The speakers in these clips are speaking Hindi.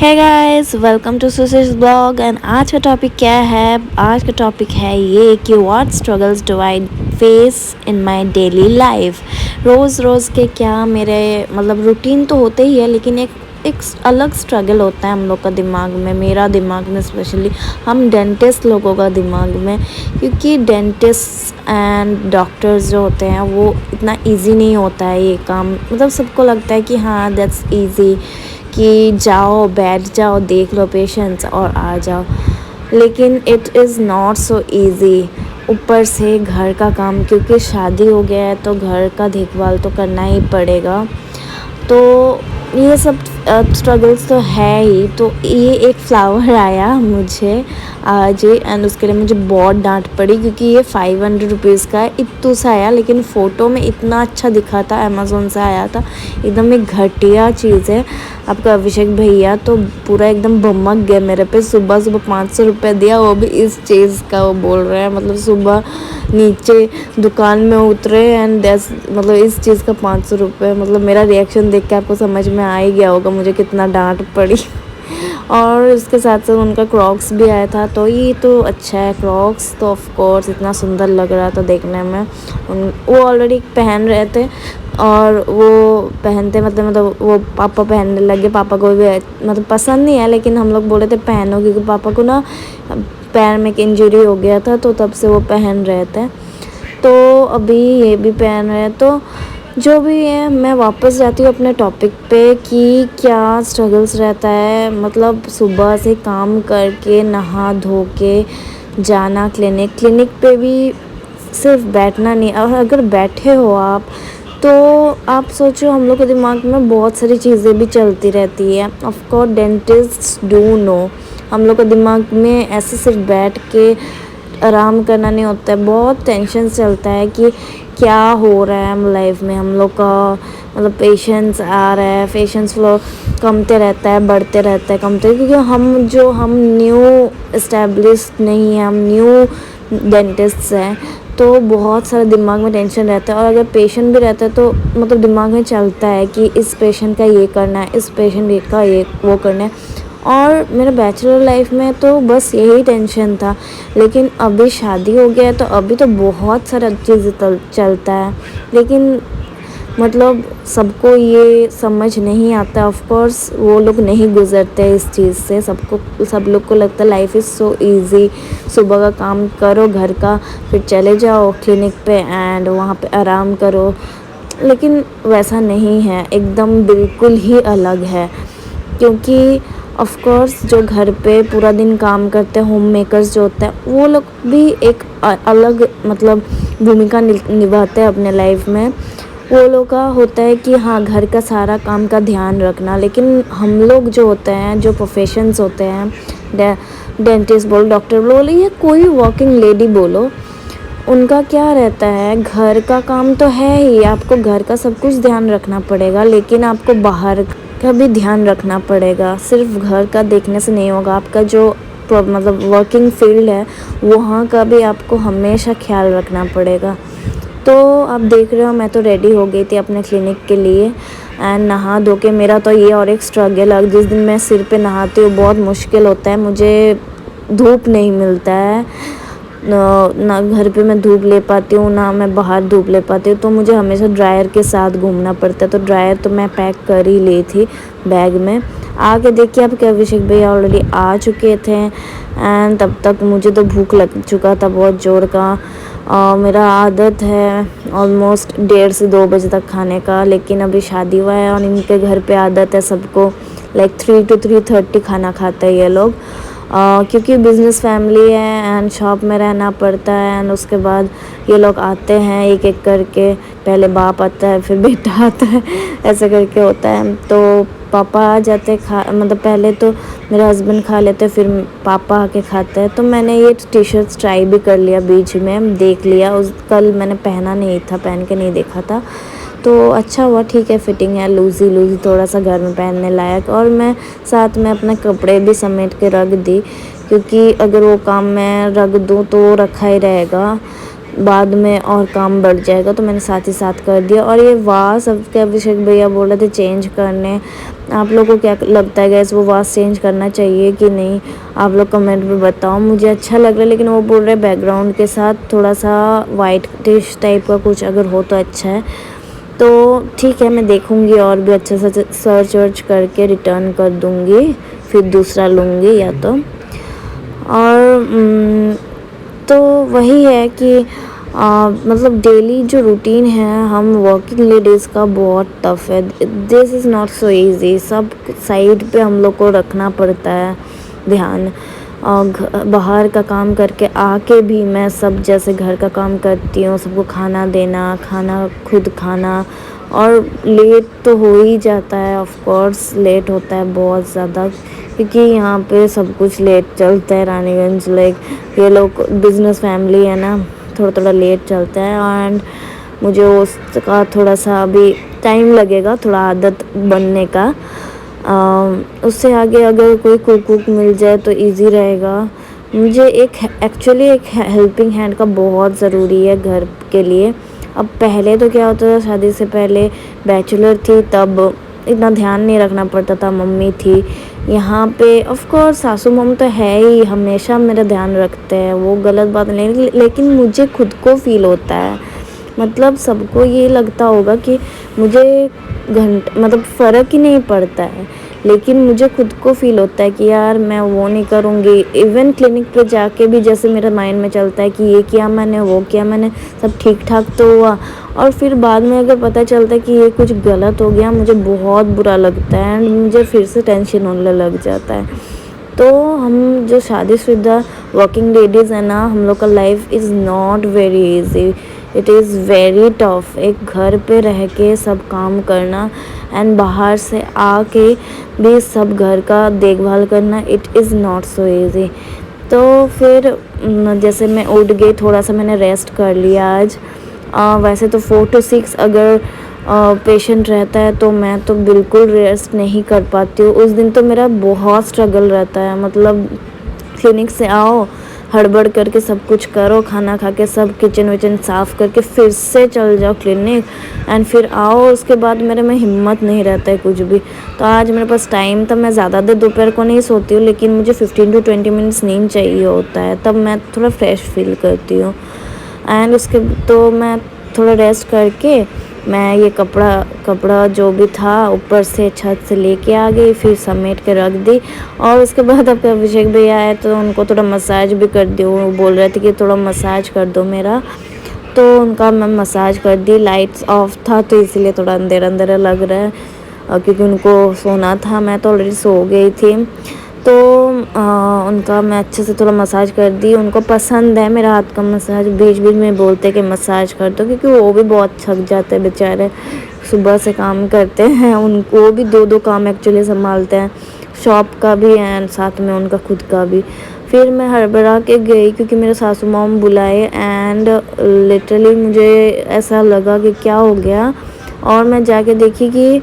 Hey guys, welcome to Sushish blog. And आज का टॉपिक क्या है? आज का टॉपिक है ये कि what struggles do I face in my daily life. रोज़ रोज़ के क्या मेरे मतलब रूटीन तो होते ही है, लेकिन एक अलग स्ट्रगल होता है हम लोग का दिमाग में, मेरा दिमाग में स्पेशली, हम डेंटिस्ट लोगों का दिमाग में। क्योंकि डेंटिस्ट एंड डॉक्टर्स जो होते हैं वो इतना इजी नहीं होता है ये काम। मतलब सबको लगता है कि हाँ दैट्स इजी, कि जाओ बैठ जाओ देख लो पेशेंट्स और आ जाओ, लेकिन it is not so easy. ऊपर से घर का काम, क्योंकि शादी हो गया है तो घर का देखभाल तो करना ही पड़ेगा। तो ये सब स्ट्रगल्स तो है ही। तो ये एक फ्लावर आया मुझे आज ही, एंड उसके लिए मुझे बहुत डांट पड़ी, क्योंकि ये 500 रुपीज़ का है। इतू सा आया, लेकिन फ़ोटो में इतना अच्छा दिखा था, अमेज़ोन से आया था। एकदम एक घटिया चीज़ है। आपका अभिषेक भैया तो पूरा एकदम बमक गया मेरे पे। सुबह सुबह 500 रुपये दिया, वो भी इस चीज़ का। वो बोल रहे हैं मतलब सुबह नीचे दुकान में उतरे एंड मतलब इस चीज़ का 500 रुपये। मतलब मेरा रिएक्शन देख के आपको समझ में आ ही गया होगा मुझे कितना डांट पड़ी। और उसके साथ साथ उनका क्रॉक्स भी आया था, तो ये तो अच्छा है। क्रॉक्स तो ऑफ कोर्स इतना सुंदर लग रहा था देखने में। वो ऑलरेडी पहन रहे थे और वो पहनते मतलब वो पापा पहनने लगे। पापा को भी मतलब पसंद नहीं है, लेकिन हम लोग बोले थे पहनो, क्योंकि पापा को ना पैर में एक इंजरी हो गया था, तो तब से वो पहन रहे थे। तो अभी ये भी पहन रहे हैं। तो जो भी है, मैं वापस जाती हूँ अपने टॉपिक पे कि क्या स्ट्रगल्स रहता है। मतलब सुबह से काम करके नहा धो के जाना क्लिनिक पे भी सिर्फ बैठना नहीं। और अगर बैठे हो आप, तो आप सोचो हम लोग के दिमाग में बहुत सारी चीज़ें भी चलती रहती है। Of course dentist do know, हम लोग के दिमाग में ऐसे सिर्फ बैठ के आराम करना नहीं होता है। बहुत टेंशन चलता है कि क्या हो रहा है हम लाइफ में। हम लोग का मतलब पेशेंस आ रहा है, पेशेंस फ्लो कमते रहता है, बढ़ते रहता है, कमते, क्योंकि हम न्यू इस्टेब्लिश्ड नहीं हैं, हम न्यू डेंटिस्ट्स हैं। तो बहुत सारा दिमाग में टेंशन रहता है। और अगर पेशेंट भी रहता है तो मतलब दिमाग में चलता है कि इस पेशेंट का ये करना है, इस पेशेंट का ये वो करना है। और मेरे बैचलर लाइफ में तो बस यही टेंशन था, लेकिन अभी शादी हो गया है तो अभी तो बहुत सारा चीज़ें चलता है। लेकिन मतलब सबको ये समझ नहीं आता। ऑफ कोर्स वो लोग नहीं गुजरते इस चीज़ से। सब लोग को लगता है लाइफ इज़ सो इजी, सुबह का काम करो घर का, फिर चले जाओ क्लिनिक पे एंड वहाँ पे आराम करो। लेकिन वैसा नहीं है, एकदम बिल्कुल ही अलग है। क्योंकि ऑफ कोर्स जो घर पे पूरा दिन काम करते हैं, होम मेकर्स जो होते हैं, वो लोग भी एक अलग मतलब भूमिका निभाते हैं अपने लाइफ में। वो लोग का होता है कि हाँ घर का सारा काम का ध्यान रखना। लेकिन हम लोग जो होते हैं, जो प्रोफेशंस होते हैं, डेंटिस्ट बोलो, डॉक्टर बोलो, या कोई वर्किंग लेडी बोलो, उनका क्या रहता है, घर का काम तो है ही, आपको घर का सब कुछ ध्यान रखना पड़ेगा, लेकिन आपको बाहर का भी ध्यान रखना पड़ेगा। सिर्फ घर का देखने से नहीं होगा, आपका जो मतलब वर्किंग फील्ड है वहाँ का भी आपको हमेशा ख्याल रखना पड़ेगा। तो आप देख रहे हो, मैं तो रेडी हो गई थी अपने क्लिनिक के लिए एंड नहा धो के। मेरा तो ये और एक स्ट्रगल है, जिस दिन मैं सिर पे नहाती हूँ बहुत मुश्किल होता है, मुझे धूप नहीं मिलता है ना घर पे मैं धूप ले पाती हूँ, ना मैं बाहर धूप ले पाती हूँ। तो मुझे हमेशा ड्रायर के साथ घूमना पड़ता है। तो ड्रायर तो मैं पैक कर ही ली थी बैग में। आके देखिए आप, क्या अभिषेक भैया ऑलरेडी आ चुके थे एंड तब तक मुझे तो भूख लग चुका था बहुत ज़ोर का। मेरा आदत है ऑलमोस्ट 1:30 से 2 बजे तक खाने का, लेकिन अभी शादी हुआ है और इनके घर पे आदत है सबको लाइक 3 to 3:30 खाना खाते हैं ये लोग। क्योंकि बिज़नेस फैमिली है एंड शॉप में रहना पड़ता है। एंड उसके बाद ये लोग आते हैं एक एक करके, पहले बाप आता है फिर बेटा आता है, ऐसे करके होता है। तो पापा आ जाते मतलब पहले तो मेरे हस्बैंड खा लेते, फिर पापा आके खाते हैं। तो मैंने ये टी शर्ट्स ट्राई भी कर लिया, बीच में देख लिया। कल मैंने पहना नहीं था, पहन के नहीं देखा था, तो अच्छा हुआ, ठीक है, फिटिंग है, लूज़ी थोड़ा सा घर में पहनने लायक। और मैं साथ में अपने कपड़े भी समेट के रख दी, क्योंकि अगर वो काम मैं रख दूँ तो रखा ही रहेगा, बाद में और काम बढ़ जाएगा। तो मैंने साथ ही साथ कर दिया। और ये वाह सबके अभिषेक भैया बोल रहे थे चेंज करने आप लोगों को क्या लगता है गैस, वो वास चेंज करना चाहिए कि नहीं? आप लोग कमेंट में बताओ। मुझे अच्छा लग रहा है, लेकिन वो बोल रहे बैकग्राउंड के साथ थोड़ा सा वाइट डिश टाइप का कुछ अगर हो तो अच्छा है। तो ठीक है, मैं देखूँगी और भी अच्छे से सर्च वर्च करके रिटर्न कर दूँगी, फिर दूसरा लूँगी या तो। और तो वही है कि मतलब डेली जो रूटीन है हम वर्किंग लेडीज़ का बहुत टफ है। This is not so easy. सब साइड पे हम लोग को रखना पड़ता है ध्यान। और बाहर का काम करके आके भी मैं सब जैसे घर का काम करती हूँ, सबको खाना देना, खाना खुद खाना, और लेट तो हो ही जाता है। ऑफ कोर्स लेट होता है बहुत ज़्यादा, क्योंकि यहाँ पे सब कुछ लेट चलता है रानीगंज। लाइक ये लोग बिजनेस फैमिली है ना, थोड़ा थोड़ा लेट चलता है। एंड मुझे उसका थोड़ा सा अभी टाइम लगेगा, थोड़ा आदत बनने का। उससे आगे अगर कोई कुक मिल जाए तो इजी रहेगा। मुझे एक्चुअली एक हेल्पिंग हैंड का बहुत ज़रूरी है घर के लिए। अब पहले तो क्या होता था, शादी से पहले बैचलर थी तब इतना ध्यान नहीं रखना पड़ता था, मम्मी थी यहाँ पे। ऑफ कोर्स सासू मम तो है ही, हमेशा मेरा ध्यान रखते हैं, वो गलत बात नहीं, लेकिन मुझे खुद को फील होता है, मतलब सबको ये लगता होगा कि मुझे मतलब फ़र्क ही नहीं पड़ता है, लेकिन मुझे खुद को फील होता है कि यार मैं वो नहीं करूँगी। इवन क्लिनिक पे जाके भी जैसे मेरे माइंड में चलता है कि ये किया मैंने, वो किया मैंने, सब ठीक ठाक तो हुआ, और फिर बाद में अगर पता चलता है कि ये कुछ गलत हो गया, मुझे बहुत बुरा लगता है एंड मुझे फिर से टेंशन होने लग जाता है। तो हम जो शादीशुदा वर्किंग लेडीज़ है ना, हम लोग का life is not very easy, it is very tough. एक घर पे रह के सब काम करना एंड बाहर से आके भी सब घर का देखभाल करना, it is not so easy. तो फिर जैसे मैं उठ गई, थोड़ा सा मैंने रेस्ट कर लिया आज। वैसे तो 4 to 6 अगर पेशेंट रहता है तो मैं तो बिल्कुल रेस्ट नहीं कर पाती हूँ। उस दिन तो मेरा बहुत स्ट्रगल रहता है, मतलब क्लिनिक से आओ, हड़बड़ करके सब कुछ करो, खाना खा के सब किचन विचन साफ़ करके फिर से चल जाओ क्लिनिक, एंड फिर आओ। उसके बाद मेरे में हिम्मत नहीं रहता है कुछ भी। तो आज मेरे पास टाइम था, मैं ज़्यादा देर दोपहर को नहीं सोती हूँ, लेकिन मुझे 15 to 20 मिनट्स नींद चाहिए होता है, तब मैं थोड़ा फ्रेश फील करती हूँ। एंड उसके तो मैं थोड़ा रेस्ट करके मैं ये कपड़ा जो भी था ऊपर से छत से लेके आ गई, फिर समेट के रख दी। और उसके बाद अब अभिषेक भैया आए तो उनको थोड़ा मसाज भी कर दी। वो बोल रहे थे कि थोड़ा मसाज कर दो मेरा, तो उनका मैं मसाज कर दी। लाइट्स ऑफ था तो इसीलिए थोड़ा अंधेरा अंधेरा लग रहा है, क्योंकि उनको सोना था, मैं तो ऑलरेडी सो गई थी। तो उनका मैं अच्छे से थोड़ा मसाज कर दी। उनको पसंद है मेरा हाथ का मसाज, बीच बीच में बोलते कि मसाज कर दो, क्योंकि वो भी बहुत थक जाते हैं बेचारे, सुबह से काम करते हैं। उनको वो भी दो दो काम एक्चुअली संभालते हैं, शॉप का भी एंड साथ में उनका खुद का भी। फिर मैं हड़बड़ा के गई क्योंकि मेरे सासू मॉम बुलाए, एंड लिटरली मुझे ऐसा लगा कि क्या हो गया। और मैं जाके देखी कि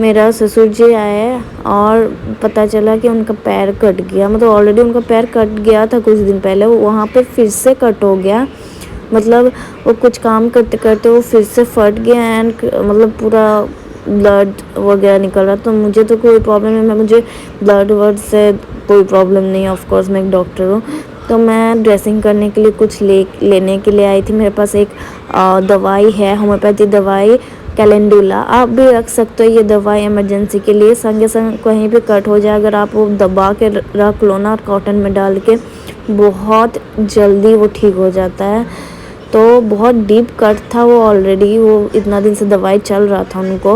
मेरा ससुर जी आए और पता चला कि उनका पैर कट गया। मतलब ऑलरेडी उनका पैर कट गया था कुछ दिन पहले, वहाँ पे फिर से कट हो गया। मतलब वो कुछ काम करते करते वो फिर से फट गया एंड मतलब पूरा ब्लड वगैरह निकल रहा। तो मुझे तो कोई प्रॉब्लम नहीं, मुझे ब्लड वर्ड से कोई प्रॉब्लम नहीं, ऑफ कोर्स मैं एक डॉक्टर हूँ। तो मैं ड्रेसिंग करने के लिए कुछ लेने के लिए आई थी। मेरे पास एक दवाई है, होम्योपैथी दवाई कैलेंडुला, आप भी रख सकते हो ये दवाई इमरजेंसी के लिए। संगे संग कहीं भी कट हो जाए, अगर आप वो दबा के रख लो ना कॉटन में डाल के, बहुत जल्दी वो ठीक हो जाता है। तो बहुत डीप कट था वो, ऑलरेडी वो इतना दिन से दवाई चल रहा था उनको,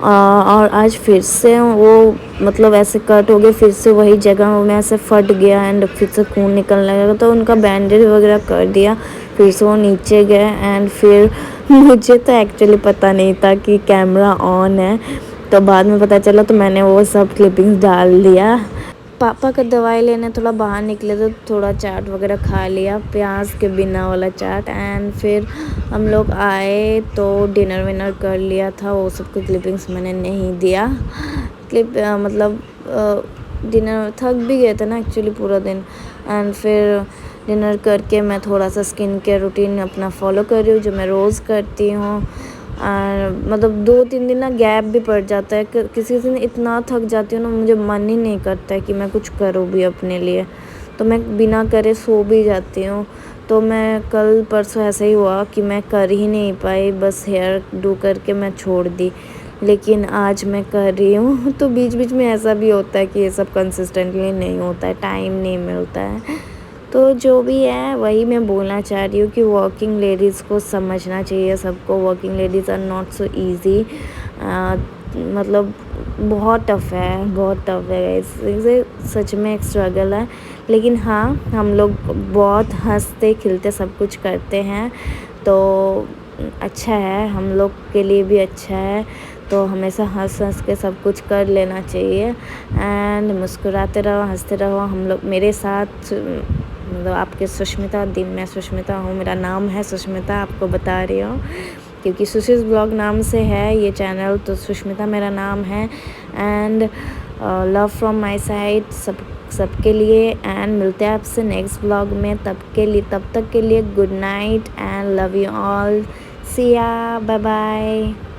और आज फिर से वो मतलब ऐसे कट हो गए, फिर से वही जगह में ऐसे फट गया एंड फिर से खून निकलने लगा। तो उनका बैंडेज वगैरह कर दिया, फिर से वो नीचे गए। एंड फिर मुझे तो एक्चुअली पता नहीं था कि कैमरा ऑन है, तो बाद में पता चला, तो मैंने वो सब क्लिपिंग्स डाल दिया। पापा का दवाई लेने थोड़ा बाहर निकले तो थोड़ा चाट वगैरह खा लिया, प्याज के बिना वाला चाट। एंड फिर हम लोग आए तो डिनर विनर कर लिया था, वो सब की क्लिपिंग्स मैंने नहीं दिया। मतलब डिनर थक भी गए थे ना एक्चुअली पूरा दिन। एंड फिर डिनर करके मैं थोड़ा सा स्किन केयर रूटीन अपना फॉलो कर रही हूँ, जो मैं रोज़ करती हूँ। मतलब 2-3 दिन ना गैप भी पड़ जाता है। किसी दिन इतना थक जाती हूँ ना, मुझे मन ही नहीं करता है कि मैं कुछ करूँ भी अपने लिए, तो मैं बिना करे सो भी जाती हूँ। तो मैं कल परसों ऐसा ही हुआ कि मैं कर ही नहीं पाई, बस हेयर डू करके मैं छोड़ दी। लेकिन आज मैं कर रही हूँ तो बीच-बीच में ऐसा भी होता है कि ये सब कंसिस्टेंटली नहीं होता है, टाइम नहीं मिलता है। तो जो भी है वही मैं बोलना चाह रही हूँ कि वर्किंग लेडीज़ को समझना चाहिए सबको, working ladies are not so easy. मतलब बहुत टफ़ है, बहुत टफ़ है गाइस, इसे सच में एक स्ट्रगल है। लेकिन हाँ, हम लोग बहुत हँसते खिलते सब कुछ करते हैं, तो अच्छा है, हम लोग के लिए भी अच्छा है। तो हमेशा हँस-हँस के सब कुछ कर लेना चाहिए एंड मुस्कुराते रहो, हँसते रहो। हम लोग मेरे साथ मतलब आपके सुष्मिता दी, मैं सुष्मिता हूँ, मेरा नाम है सुष्मिता, आपको बता रही हूँ क्योंकि सुशीज़ ब्लॉग नाम से है ये चैनल, तो सुष्मिता मेरा नाम है। And love from my side सबके लिए, एंड मिलते हैं आपसे नेक्स्ट ब्लॉग में। तब तक के लिए good night and love you all, see ya, bye bye.